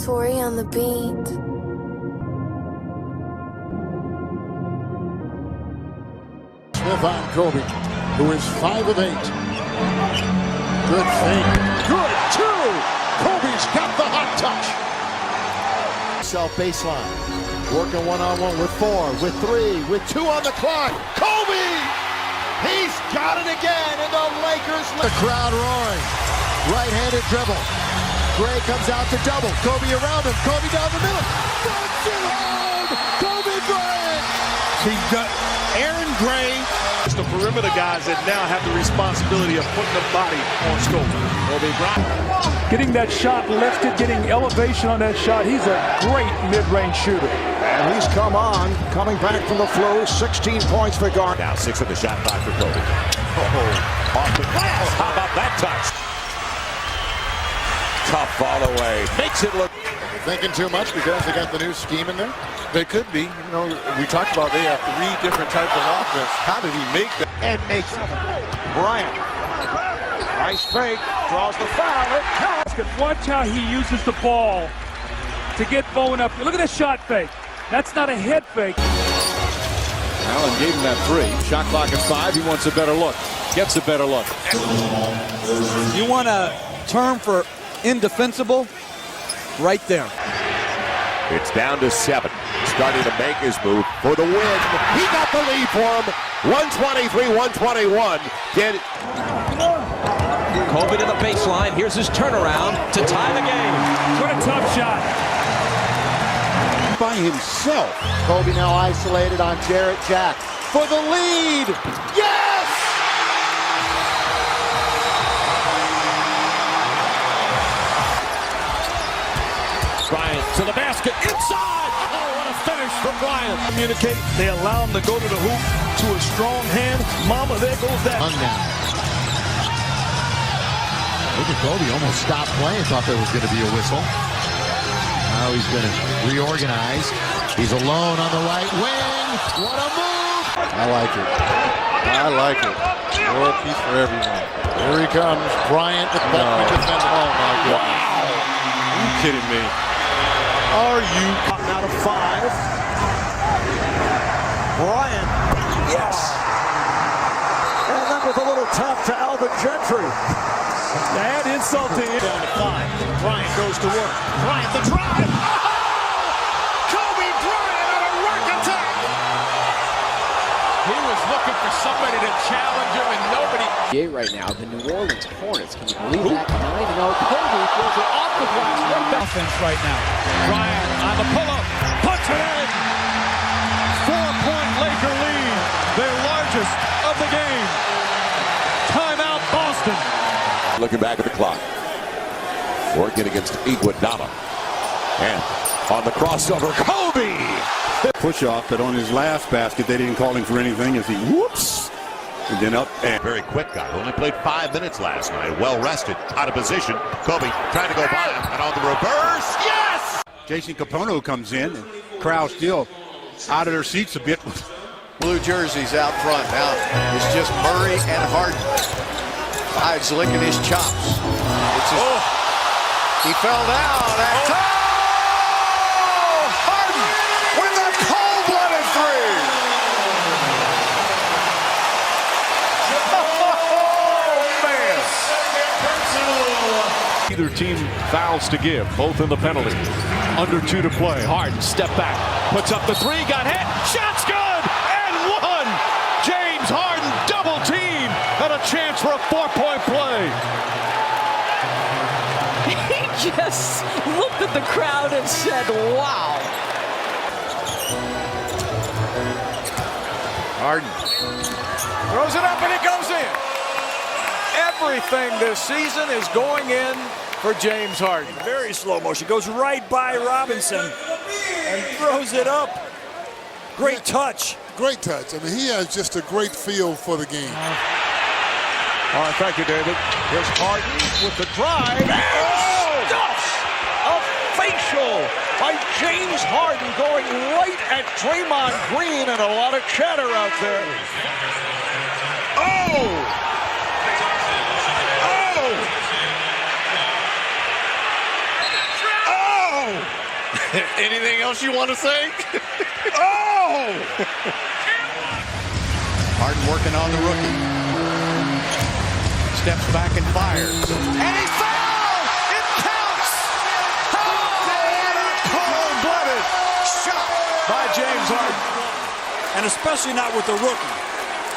Tori on the beat. Smith on Kobe, who is 5 of 8. Good fake. Good, 2. Kobe's got the hot touch. Self baseline. Working one-on-one with 4, with 3, with 2 on the clock. Kobe! He's got it again, and the Lakers... The crowd roaring. Right-handed dribble. Gray comes out to double. Kobe around him. Kobe down the middle. Puts it home! Kobe Bryant! He's got Aaron Gray. It's the perimeter guys that now have the responsibility of putting the body on scope. Kobe Bryant. Getting that shot lifted, getting elevation on that shot. He's a great mid-range shooter. And he's come on, coming back from the flu. 16 points for Garnett. Now 6 on the shot clock for Kobe. Oh, off the glass. How about that touch? Tough fall away. Makes it look. They're thinking too much because they got the new scheme in there. They could be. You know, we talked about they have 3 different types of offense. How did he make that? And makes it. Bryant. Nice fake. Draws the foul. It counts. Watch how he uses the ball to get Bowen up. Look at the shot fake. That's not a head fake. Allen gave him that 3. Shot clock at 5. He wants a better look. Gets a better look. You want a term for indefensible? Right there. It's down to 7. Starting to make his move for the win. He got the lead for him. 123-121. Did Kobe to the baseline. Here's his turnaround to tie the game. What a tough shot. By himself. Kobe now isolated on Jarrett Jack for the lead. Yes! Bryant to the basket. Inside! Oh, what a finish from Bryant. Communicate. They allow him to go to the hoop to a strong hand. Mama, there goes that. Look at Kobe almost stopped playing. Thought there was going to be a whistle. Now he's going to reorganize. He's alone on the right wing. What a move! I like it. I like it. World peace for everyone. Here he comes. Bryant with Buckman defending. Oh my goodness. Wow. Are you kidding me? Are you? Out of 5. Bryant. Yes! And then with a little tap to Alvin Gentry. Add insult to it. Down to 5. Bryant goes to work. Bryant the drive. Oh! Kobe Bryant on a work attack. He was looking for somebody to challenge him, and nobody. Right now, the New Orleans Hornets. Can you believe that? 9-0. Kobe throws it off the glass. What Offense right now. Bryant on the pull-up. Puts it in. 4-point Laker lead. Their largest of the game. Timeout, Boston. looking back at the clock. Working against UNGUARDABLE. And on the crossover, Kobe! Push-off, but on his last basket, they didn't call him for anything as he whoops. And then up. And very quick guy. Only played 5 minutes last night. Well rested. Out of position. Kobe trying to go by him. And on the reverse. Yes! Jason Capono comes in. And crowd still out of their seats a bit. Blue jerseys out front. Now it's just Murray and Harden. Hides licking his chops. It's just, he fell down. Harden with a cold-blooded three. Oh, man. Either team fouls to give, both in the penalty. Under 2 to play. Harden, step back, puts up the 3, got hit, shot's good, and 1! James Harden, double team, and a chance for a 4-point play. He just looked at the crowd and said, wow. Harden throws it up and it goes in. Everything this season is going in for James Harden. Very slow motion. Goes right by Robinson and throws it up. Great touch. Great touch. I mean, he has just a great feel for the game. All right, thank you, David. Here's Harden with the drive. Stuffs a facial by James Harden going right at Draymond Green, and a lot of chatter out there. Anything else you want to say? Oh! Harden working on the rookie. Steps back and fires. And he fouled! It counts! Oh, what a cold-blooded shot by James Harden. And especially not with the rookie.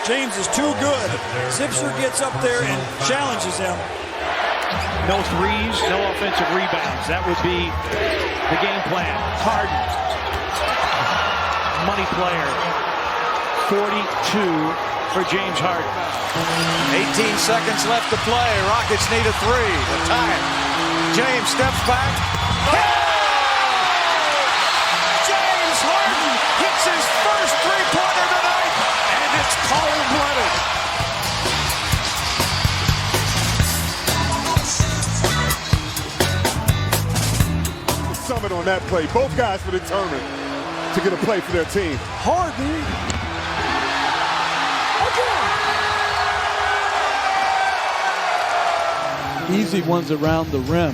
James is too good. Zipser gets up there and challenges him. No threes, no offensive rebounds. That would be the game plan. Harden, money player. 42 for James Harden. 18 seconds left to play. Rockets need a three to tie it. James steps back. James Harden hits his first three-pointer tonight, and it's cold-blooded. Summit on that play. Both guys were determined to get a play for their team. Harden. Easy ones around the rim.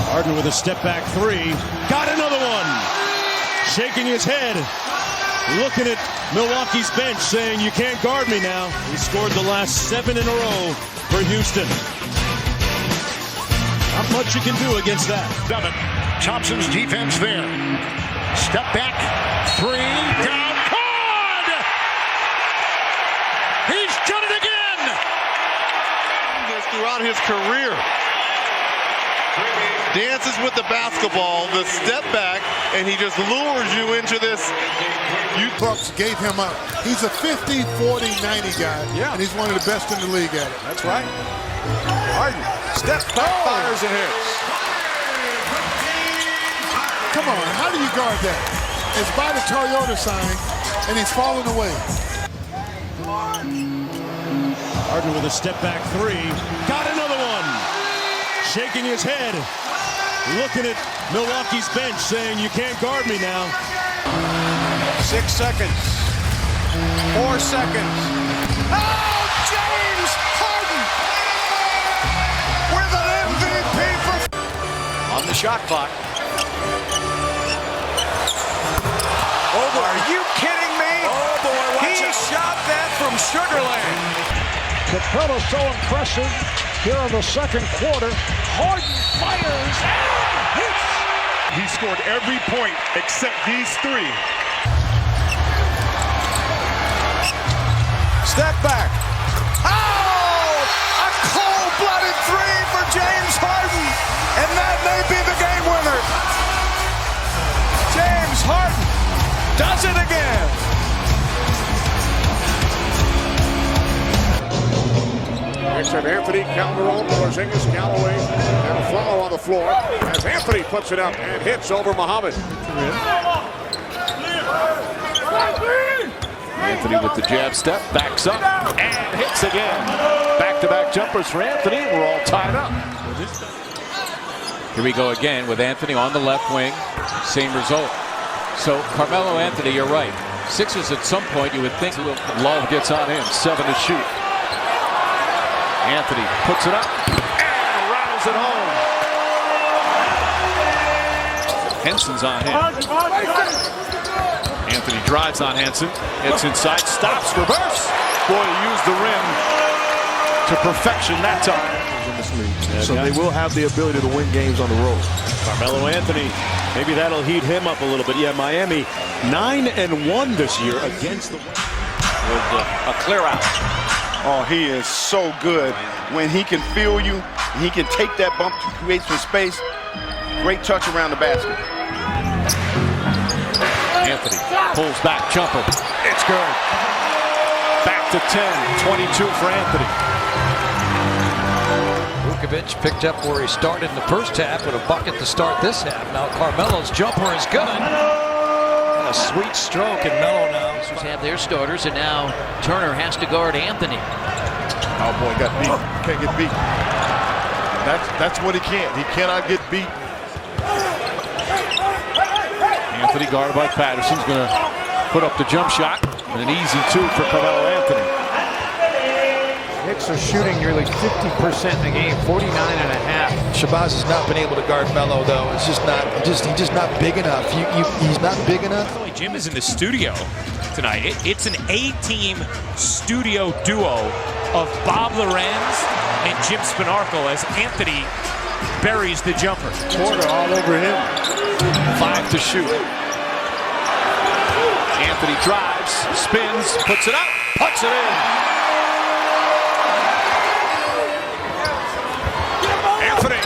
Harden with a step-back three. Got another one. Shaking his head. Looking at Milwaukee's bench saying, you can't guard me now. He scored the last 7 in a row for Houston. Not much you can do against that. Thompson's defense there. Step back. Three. Down. Good! He's done it again! Throughout his career. Dances with the basketball, the step back, and he just lures you into this. Bucks gave him up. He's a 50, 40, 90 guy, and he's one of the best in the league at it. That's right. Harden steps back, fires and hits. Come on, how do you guard that? It's by the Toyota sign, and he's falling away. Harden with a step-back three. Got another one. Shaking his head. Looking at Milwaukee's bench saying, you can't guard me now. 6 seconds. 4 seconds. Oh, James Harden with an MVP on the shot clock. Oh, boy. Are you kidding me? Oh, boy. He shot that from Sugarland. Capella's so impressive here in the second quarter. Harden fires and hits. He scored every point except these 3. Step back. Oh! A cold-blooded three for James Harden. And that may be the game winner. James Harden does it again. Next time Anthony Calderon, Porzingis, Callaway, and a foul on the floor as Anthony puts it up and hits over Muhammad. Anthony with the jab step, backs up, and hits again. Back-to-back jumpers for Anthony. We're all tied up. Here we go again with Anthony on the left wing. Same result. So Carmelo Anthony, you're right. Sixers at some point you would think Love gets on him, 7 to shoot. Anthony puts it up and rattles it home. Henson's on him. Anthony drives on Henson. It's inside, stops, reverse. Boy, he used the rim to perfection that time. So they will have the ability to win games on the road. Carmelo Anthony, maybe that'll heat him up a little bit. Yeah, Miami 9-1 this year against the... With a clear out. Oh, he is so good. When he can feel you, he can take that bump to create some space. Great touch around the basket. Anthony pulls back, jumper. It's good. Back to 10, 22 for Anthony. Vukovic picked up where he started in the first half with a bucket to start this half. Now Carmelo's jumper is good. And a sweet stroke, and Melo now have their starters, and now Turner has to guard Anthony. Oh boy, got beat. Can't get beat. That's what he can't. He cannot get beat. Anthony guarded by Patterson's going to put up the jump shot. And an easy 2 for Carmelo Anthony. Hits Raptors are shooting nearly 50% in the game, 49.5. Shabazz has not been able to guard Melo, though. It's just not, he's just not big enough. He's not big enough. Jim is in the studio tonight. It's an A-team studio duo of Bob Lorenz and Jim Spinarco as Anthony buries the jumper. Porter all over him. 5 to shoot. Anthony drives, spins, puts it up, puts it in. Anthony.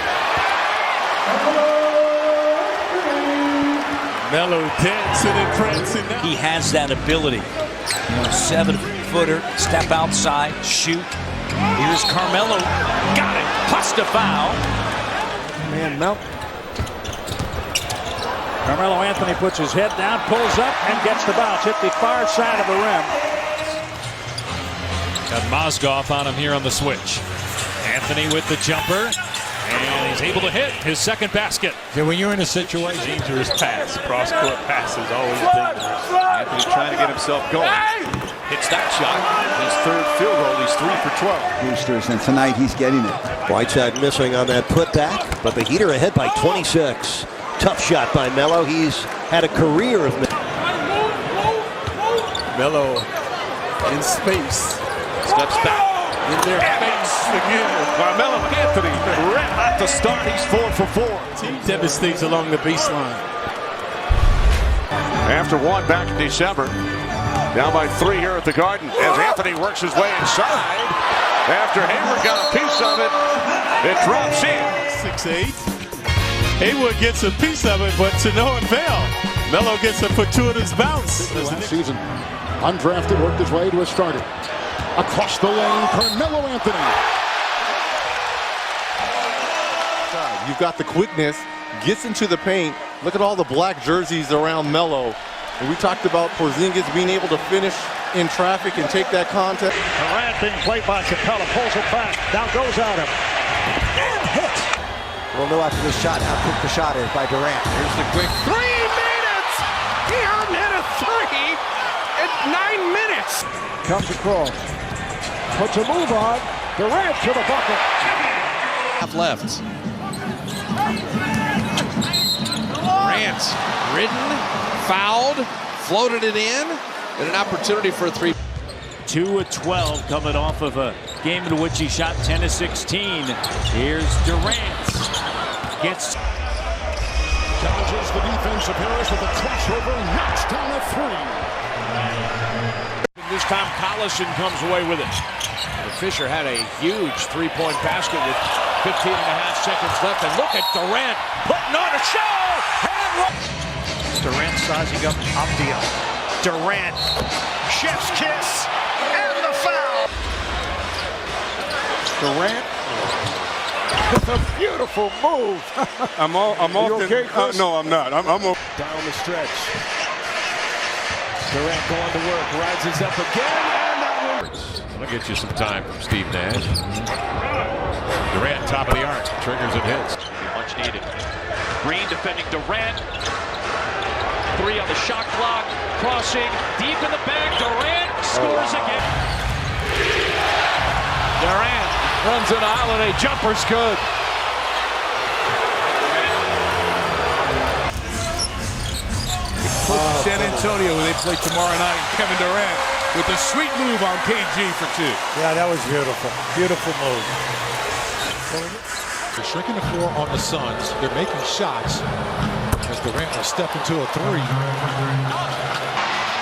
Melo dancing and prancing now. He has that ability. 7-footer, step outside, shoot. Here's Carmelo. Got it. Plus the foul. Man, Carmelo Anthony puts his head down, pulls up, and gets the bounce. Hit the far side of the rim. Got Mozgov on him here on the switch. Anthony with the jumper, and he's able to hit his second basket. Yeah, when you're in a situation, dangerous pass, cross-court pass is always dangerous. Anthony trying to get himself going. Hits that shot. His third field goal. He's 3 for 12. Boosters, and tonight he's getting it. Whiteside missing on that putback, but the Heat are ahead by 26. Tough shot by Melo. He's had a career of Melo in space. Steps back. In their face again. Carmelo Anthony right at the start. He's 4 for 4. Team devastates along the baseline. After one back in December. Down by 3 here at the Garden as Anthony works his way inside. After Hayward got a piece of it, it drops in. 6'8". Hayward gets a piece of it, but to no avail. Melo gets a fortuitous bounce. Last season, undrafted, worked his way to a starter. Across the lane, Carmelo Anthony. You've got the quickness, gets into the paint. Look at all the black jerseys around Melo. And we talked about Porzingis being able to finish in traffic and take that contact. Durant being played by Capella, pulls it back, now goes at him, and hits. We'll know after this shot how quick the shot is by Durant. Here's the quick 3 minutes. He hasn't hit a 3 in 9 minutes. Comes across, puts a move on, Durant to the bucket. Half left. Durant ridden, fouled, floated it in, and an opportunity for a 3. 2 of 12 coming off of a game in which he shot 10 of 16. Here's Durant. Gets. Challenges the defense of Harris with a crossover, knocks down a 3. This time Collison comes away with it. Fisher had a huge 3-point basket with 15.5 seconds left. And look at Durant putting on a show. Durant sizing up Abdia. Durant, chef's kiss, and the foul. Durant with a beautiful move. I'm often. Okay, no, I'm not. I'm down the stretch. Durant going to work, rises up again, and that works. I'll get you some time from Steve Nash. Durant, top of the arc, triggers and hits. Much needed. Green defending Durant. 3 on the shot clock. Crossing deep in the bag. Durant scores again. Durant runs into Holiday. Jumper's good. San Antonio, where they play tomorrow night. Kevin Durant with a sweet move on KG for 2. Yeah, that was beautiful. Beautiful move. They're shrinking the floor on the Suns. They're making shots as Durant will step into a 3.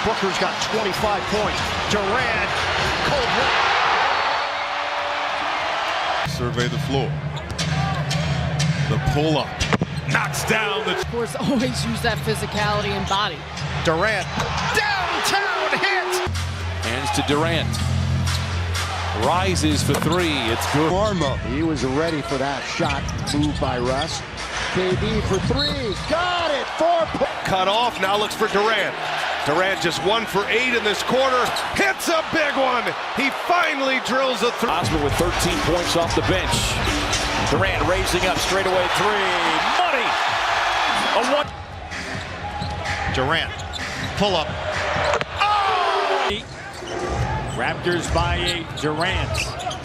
Booker's got 25 points. Durant, cold. Survey the floor. The pull-up. Knocks down the... Of course, always use that physicality and body. Durant, downtown hit. Hands to Durant. Rises for 3. It's good. He was ready for that shot. Moved by Russ. KD for 3. Got it. 4 points. cut off. Now looks for Durant. Durant just 1 for 8 in this quarter. Hits a big one. He finally drills a three. Osman with 13 points off the bench. Durant raising up straightaway 3. Money. A 1. Durant. Pull up. Raptors by 8. Durant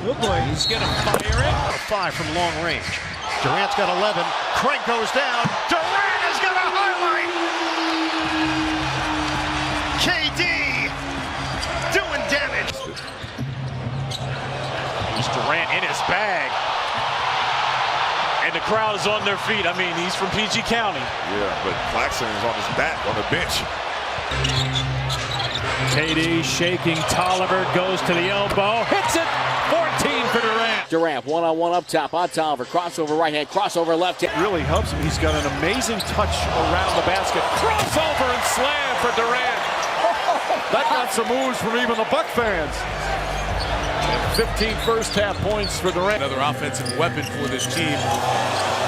Oh boy. He's going to fire it. 5 from long range. Durant's got 11. Craig goes down. Durant has got a highlight. KD doing damage. Here's Durant in his bag. And the crowd is on their feet. I mean, he's from PG County. Yeah, but Claxton is on his back on the bench. KD shaking. Tolliver goes to the elbow. Hits it. 14 for Durant. Durant, one-on-one up top on Tolliver. Crossover right hand, crossover left hand. Really helps him. He's got an amazing touch around the basket. Crossover and slam for Durant. That got some moves from even the Buck fans. 15 first-half points for Durant. Another offensive weapon for this team.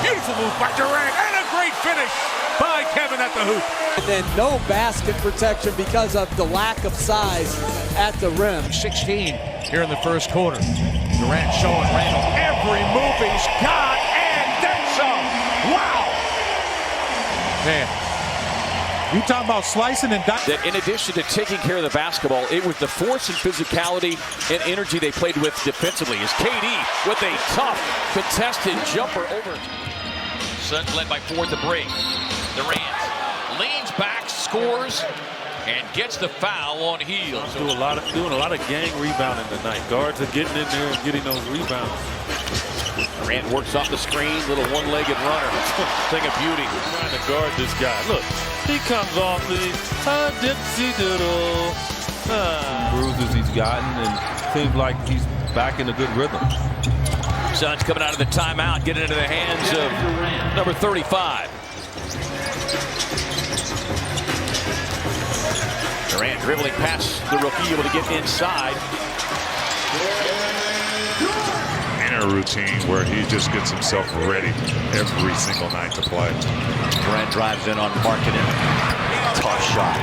Beautiful move by Durant and a great finish by Kevin at the hoop. And then no basket protection because of the lack of size at the rim. 16 here in the first quarter. Durant showing Randall every move he's got and then some. Wow. Man. You talking about slicing and dicing. That in addition to taking care of the basketball, it was the force and physicality and energy they played with defensively. As KD with a tough contested jumper over. Suns led by 4 at the break. Durant leans back, scores, and gets the foul on heels. Doing a lot of gang rebounding tonight. Guards are getting in there and getting those rebounds. Durant works off the screen, little one-legged runner. Thing of beauty. We're trying to guard this guy. Look, he comes off the dipsy-doodle. Bruises he's gotten, and seems like he's back in a good rhythm. Suns coming out of the timeout, getting into the hands of number 35. Durant dribbling past the rookie, able to get inside. Inner routine where he just gets himself ready every single night to play. Durant drives in on Markkanen. Tough shot.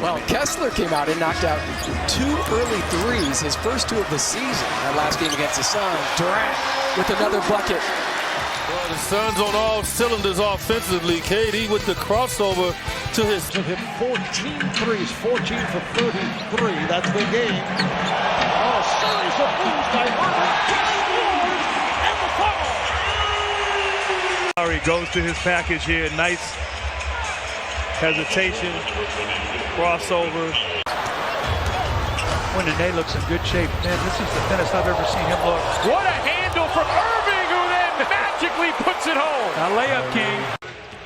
Well, Kessler came out and knocked out 2 early threes, his first 2 of the season. That last game against the Suns. Durant with another bucket. Well, the Suns on all cylinders offensively. KD with the crossover to his. To hit 14 threes, 14 for 33. That's the game. Oh, a series of moves by Harden. And the foul. He goes to his package here. Nice hesitation. Crossover. When Nene looks in good shape, man, this is the thinnest I've ever seen him look. What a handle from Irving, who then magically puts it home. A layup, King.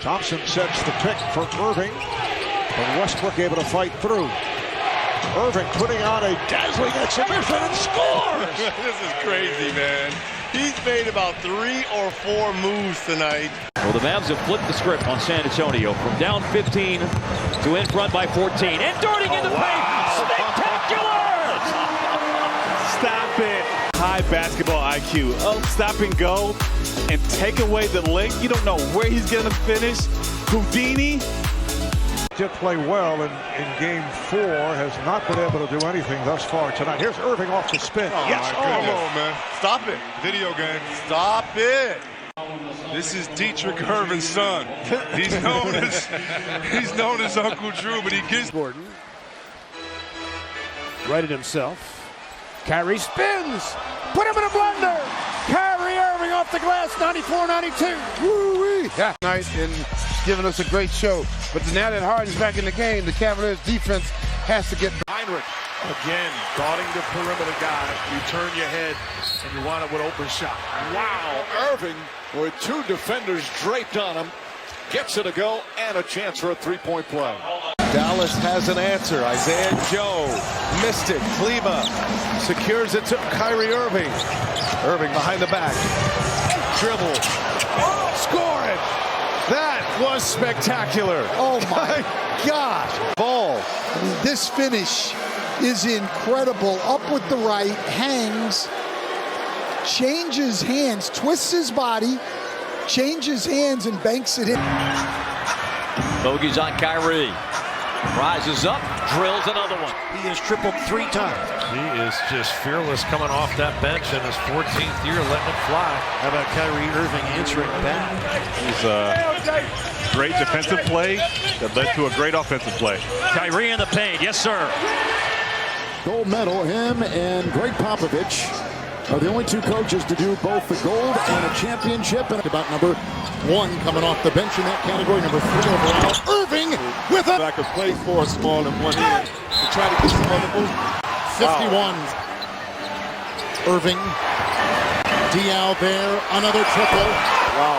Thompson sets the pick for Irving, but Westbrook able to fight through. Irving putting on a dazzling exhibition and scores! This is crazy, man. He's made about 3 or 4 moves tonight. Well, the Mavs have flipped the script on San Antonio from down 15 to in front by 14. And darting in the paint, spectacular! Stop it. High basketball IQ. Stop and go and take away the length. You don't know where he's going to finish. Houdini. Did play well in game 4, has not been able to do anything thus far tonight. Here's Irving off the spin. Yes, come on, man. Stop it. Video game. Stop it. This is Dietrich Irvin's son. He's known as Uncle Drew, but he gets Gordon. Right at himself. Kyrie spins. Put him in a blunder. Kyrie Irving off the glass, 94-92. Woo-wee. Yeah, nice and giving us a great show. But now that Harden's back in the game, the Cavaliers defense has to get Heinrich again, guarding the perimeter guy. You turn your head and you wind up with open shot. Wow, Irving with 2 defenders draped on him. Gets it a go and a chance for a 3-point play. Dallas has an answer. Isaiah Joe missed it. Kleba secures it to Kyrie Irving. Irving behind the back. Dribble. Score it. That was spectacular. Oh my gosh. Ball. I mean, this finish is incredible. Up with the right, hangs, changes hands, twists his body, changes hands, and banks it in. Bogey's on Kyrie. Rises up, drills another one. He has tripled 3 times. He is just fearless coming off that bench in his 14th year, letting it fly. How about Kyrie Irving answering back? He's a great defensive play. play that led to a great offensive play. Kyrie in the paint, yes sir. 2 Gold medal, him and Greg Popovich are the only two coaches to do both the gold and a championship. And about number 1 coming off the bench in that category, number 3 overall, Irving with a... I could play for a small and one end to try to get some other moves. 51. Irving, Dial there, another triple.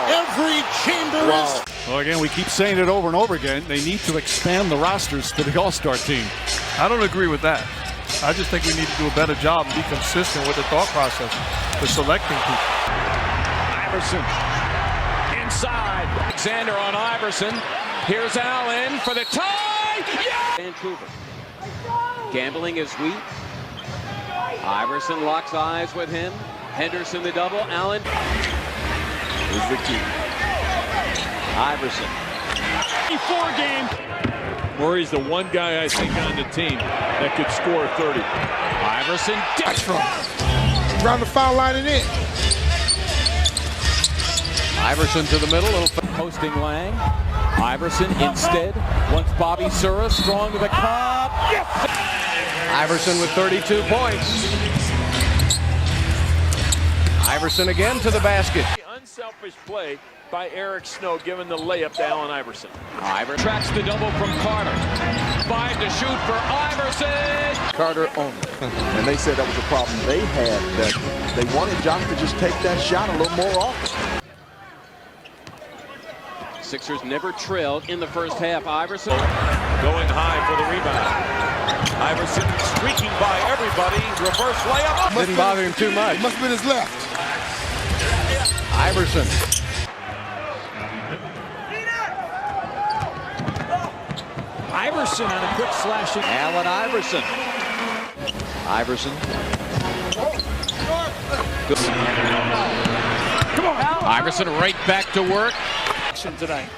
Every chamber is... Well, again, we keep saying it over and over again. They need to expand the rosters to the All-Star team. I don't agree with that. I just think we need to do a better job and be consistent with the thought process for selecting people. Iverson inside. Alexander on Iverson. Here's Allen for the tie. Yeah! Vancouver. Gambling is weak. Iverson locks eyes with him. Henderson the double. Allen. Here's the key. Iverson. 4 game. Murray's the one guy I think on the team that could score 30. Iverson dips from Around the foul line and in. Iverson to the middle, posting Lang. Iverson instead wants Bobby Sura strong to the cup. Yes! Iverson with 32 points. Iverson again to the basket. Unselfish play by Eric Snow, giving the layup to Allen Iverson. Iverson tracks the double from Carter. 5 to shoot for Iverson. Carter only. And they said that was a problem they had, that they wanted Josh to just take that shot a little more often. Sixers never trailed in the first half. Iverson going high for the rebound. Iverson streaking by everybody. Reverse layup. Didn't bother him too much. Must have been his left. Iverson. Iverson on a quick slashing. Allen Iverson. Iverson. Come on. Iverson right back to work. Tonight.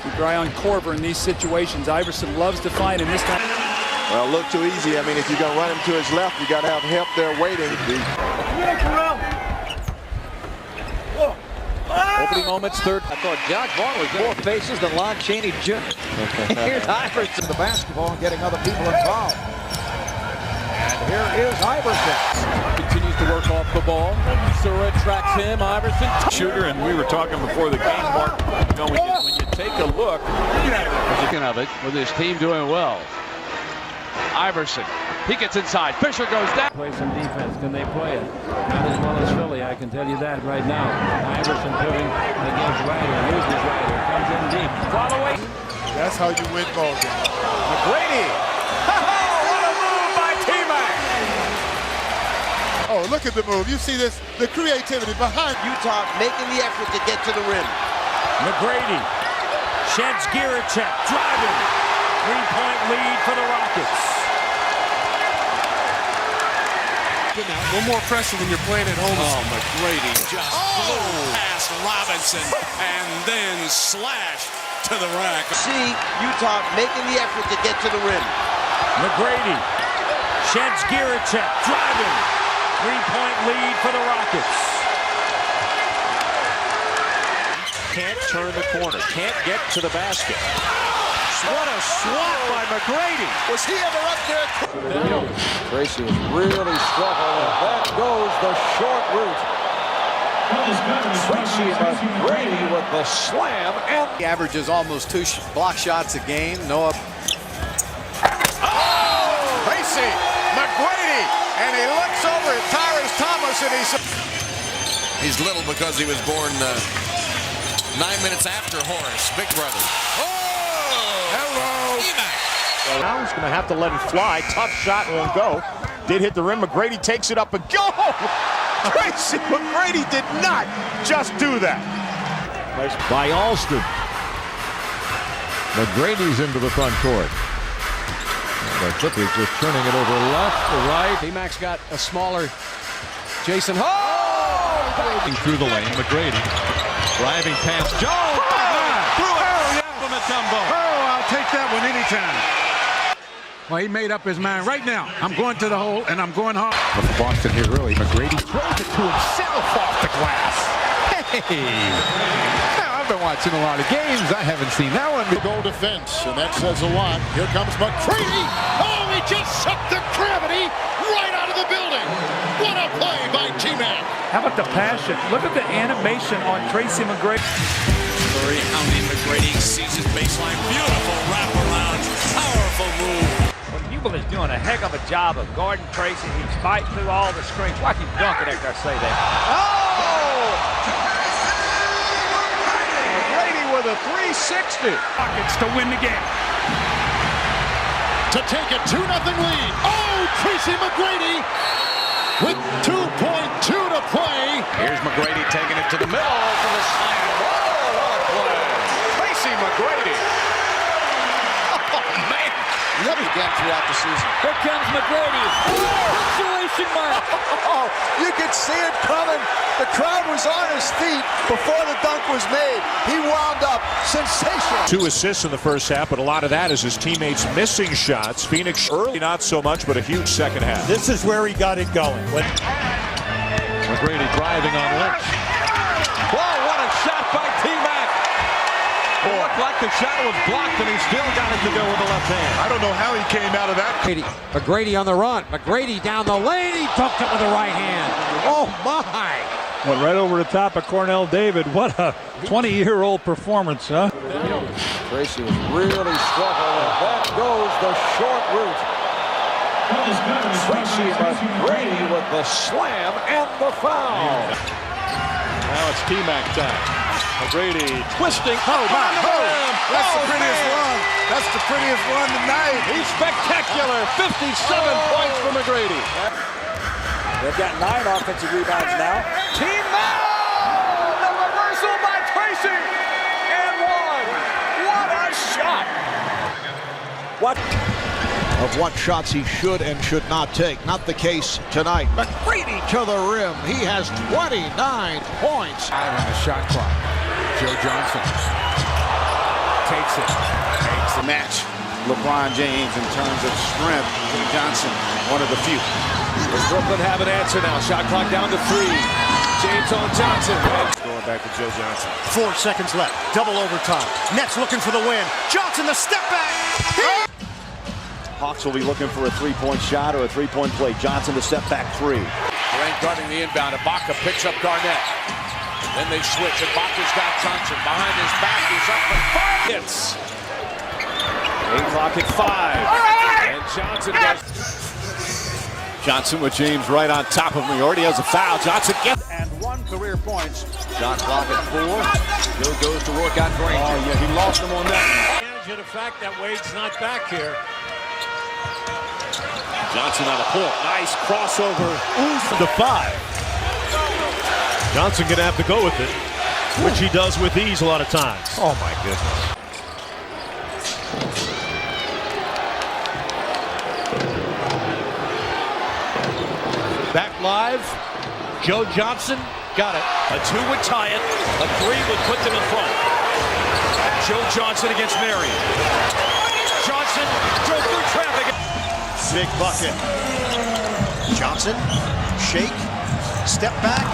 Keep your eye on Korver in these situations. Iverson loves to find him this time. Well, look too easy. I mean, if you're going to run him to his left, you got to have help there waiting. Opening moments, third. I thought Josh Vaughn was more faces than Lon Chaney Jr. Here's Iverson. The basketball and getting other people involved. And here is Iverson. Continues to work off the ball. Sura tracks him. Iverson. Shooter, and we were talking before the game, Mark. You know, when you take a look, of it with his team doing well. Iverson. He gets inside. Fisher goes down. Play some defense. Can they play it? Not as well as Philly, I can tell you that right now. Iverson putting against Ryder. Loses Ryder. Comes in deep. Follow away. That's how you win ball games. McGrady. What a move by T-Mac. Oh, look at the move. You see this? The creativity behind Utah making the effort to get to the rim. McGrady. Sheds Gierachek driving. 3-point lead for the Rockets. One more pressure when you're playing at home. Oh, McGrady just blew past Robinson and then slashed to the rack. See Utah making the effort to get to the rim. McGrady. Sheds Gierachek driving. 3-point lead for the Rockets. can't turn the corner, can't get to the basket. What a swat by McGrady. Was he ever up there? Tracy is really struggling. That goes the short route. Tracy McGrady with the slam. And he averages almost 2 block shots a game. Noah. Oh! Tracy McGrady. And he looks over at Tyrese Thomas and he's little because he was born 9 minutes after Horace, big brother. Now he's going to have to let it fly. Tough shot, won't go. Did hit the rim. McGrady takes it up and go. Tracy McGrady did not just do that. Nice by Alston. McGrady's into the front court. The Clippers just turning it over left to right. T-Mac's got a smaller Jason. Oh! Through the lane, McGrady driving past Jones. From a tumble. Oh, I'll take that one anytime. Well, he made up his mind right now. I'm going to the hole, and I'm going hard. With Boston here early, McGrady throws it to himself off the glass. Hey! Now, I've been watching a lot of games. I haven't seen that one. Goal defense, and that says a lot. Here comes McGrady. Oh, he just sucked the gravity right out of the building. What a play by T-Mac. How about the passion? Look at the animation on Tracy McGrady. Murray hounding McGrady, sees his baseline. Beautiful wraparound, powerful move. Well, Hubel is doing a heck of a job of guarding Tracy. He's fighting through all the screens. Watch him dunk it after I say that. Oh! McGrady with a 360. Pockets to win the game. To take a 2-0 lead. Oh, Tracy McGrady with 2.2 to play. Here's McGrady taking it to the middle for the slam. Whoa, what a play. Tracy McGrady. Oh, man. Never again throughout the season. Here comes McGrady. Punctuation mark. Oh, you could see it coming. The crowd was on his feet before the dunk was made. He wound up sensational. 2 assists in the first half, but a lot of that is his teammates missing shots. Phoenix early, not so much, but a huge second half. This is where he got it going. McGrady driving on Lynch. Whoa, what a shot by T-Mac. It looked like the shot was blocked, and he still got it to go with the left hand. I don't know how he came out of that. McGrady on the run. McGrady down the lane. He dunked it with the right hand. Oh, my. Went right over the top of Cornell David. What a 20-year-old performance, huh? Tracy was really struggling. That goes the short route. Tracy McGrady with the slam and the foul. Now it's T-Mac time. McGrady twisting. Oh, my. That's the prettiest man. run. That's the prettiest run tonight. He's spectacular. 57 points for McGrady. They've got 9 offensive rebounds now. T-Mac! The reversal by Tracy. And one. What a shot. Of what shots he should and should not take. Not the case tonight. McGrady to the rim. He has 29 points. On the shot clock. Joe Johnson takes it. Takes the match. LeBron James in terms of strength. Joe Johnson, one of the few. Does Brooklyn have an answer now? Shot clock down to 3. James on Johnson. Going back to Joe Johnson. 4 seconds left. Double overtime. Nets looking for the win. Johnson, the step back. Hawks will be looking for a three-point shot or a three-point play. Johnson to step back 3. Durant guarding the inbound. Ibaka picks up Garnett. Then they switch. Ibaka's got Johnson behind his back. He's up for 5 hits. 8 clock at 5. And Johnson does. Johnson with James right on top of him. He already has a foul. Johnson gets. And 1 career points. Shot clock at 4. Joe goes to work on Granger. Oh, yeah, he lost him on that. Advantage of the fact that Wade's not back here. Johnson on a pull. Nice crossover. To 5. Johnson gonna have to go with it, which he does with ease a lot of times. Oh, my goodness. Back live. Joe Johnson got it. A 2 would tie it. A 3 would put them in front. Joe Johnson against Marion. Johnson drove through traffic. Big bucket. Johnson, shake, step back.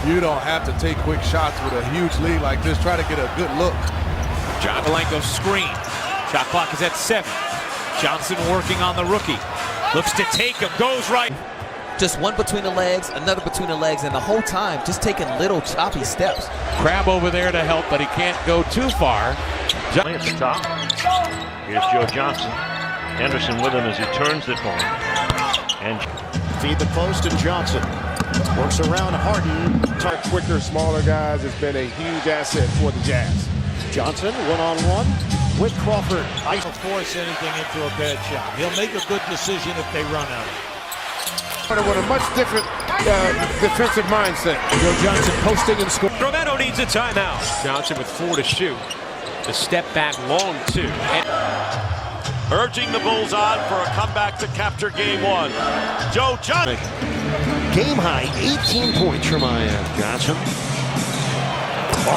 You don't have to take quick shots with a huge lead like this. Try to get a good look. John Malenko screen. Shot clock is at 7. Johnson working on the rookie. Looks to take him. Goes right. Just one between the legs, another between the legs, and the whole time just taking little choppy steps. Crab over there to help, but he can't go too far. At the top. Here's Joe Johnson. Henderson with him as he turns it for him. And Feed the post and Johnson works around Harden. Quicker, smaller guys has been a huge asset for the Jazz. Johnson one-on-one with Crawford. I don't force anything into a bad shot. He'll make a good decision if they run out. With a much different defensive mindset. Joe Johnson posting and scoring. Romano needs a timeout. Johnson with 4 to shoot. The step back long 2. Urging the Bulls on for a comeback to capture game 1. Joe Johnson. Game high, 18 points for Miami. Johnson.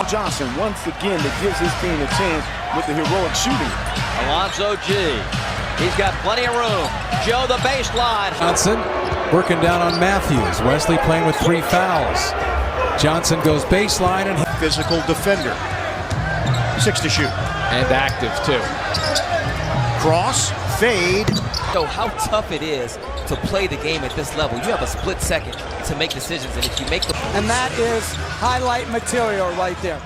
Johnson once again that gives his team a chance with the heroic shooting. Alonzo G. He's got plenty of room. Joe the baseline. Johnson working down on Matthews. Wesley playing with 3 fouls. Johnson goes baseline and physical defender. 6 to shoot. And active, too. Cross, fade. So how tough it is to play the game at this level. You have a split second to make decisions, and if you make the... And that is highlight material right there.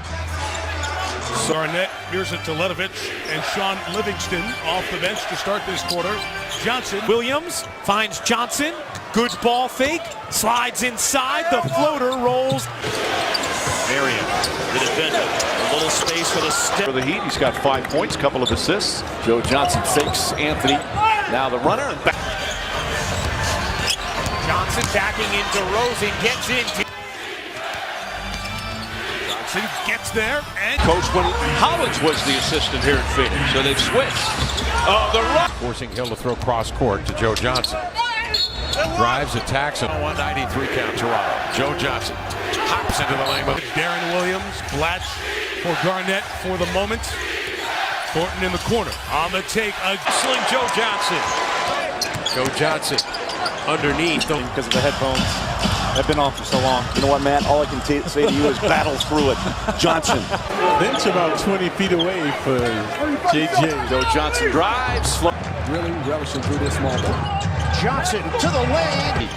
Garnett, here's it to Ledovich and Sean Livingston off the bench to start this quarter. Johnson. Williams finds Johnson. Good ball fake. Slides inside. The floater rolls. Marion, the defender. A little space for the step. For the Heat, he's got 5 points, couple of assists. Joe Johnson fakes Anthony. Now the runner. And back. Johnson backing into Rosen. Gets in. Johnson gets there. And Coach, when Hollins was the assistant here in Phoenix, so they've switched. The run. Forcing Hill to throw cross court to Joe Johnson. Drives, attacks, and 193 count Toronto. Joe Johnson hops into the lane. Darren Williams, Blatch for Garnett for the moment. Thornton in the corner. On the take, Sling Joe Johnson. Joe Johnson underneath. Because of the headphones. They've been on for so long. You know what, man? All I can say to you is battle through it. Johnson. Bench about 20 feet away for JJ. Joe Johnson drives. Really relishing through this small ball. Johnson to the lane.